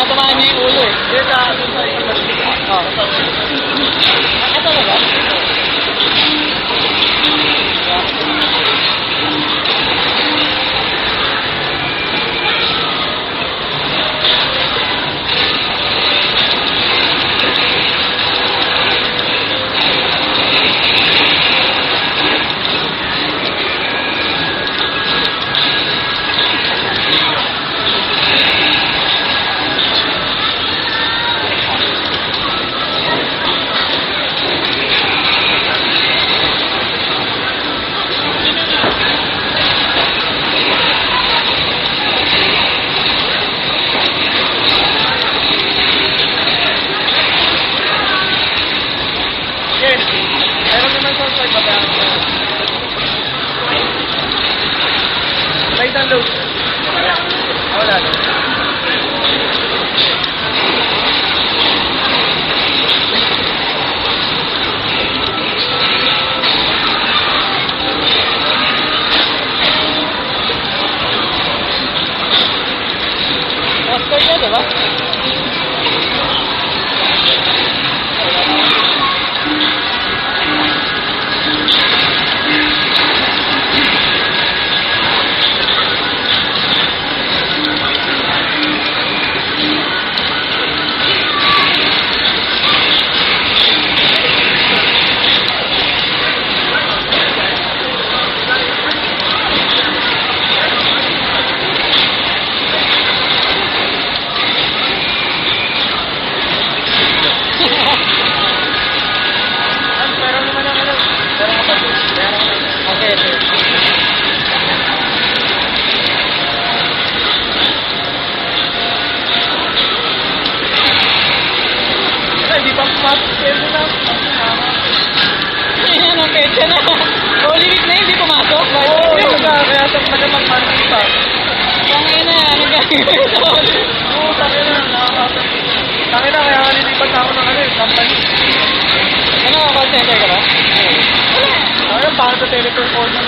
Natamaan niya yung ulo eh. Dito sa isang machine. Oo. Ito na ba? Meron naman sa side ba? May isang load. Wala na. Oscar niya, diba? Hindi pa pumasok kayo na. Ayan ang pecha na. Holy Week na hindi pumasok. Oo, yun na. Kaya sa mag-mantis pa. Tangin na. Ano gagawin sa Holy Week? Oo, tangin na. Nakakasap. Tangin na, kaya nilipat na ako ng company. Ano, call center ka ba? Ayun, para sa telephone call na.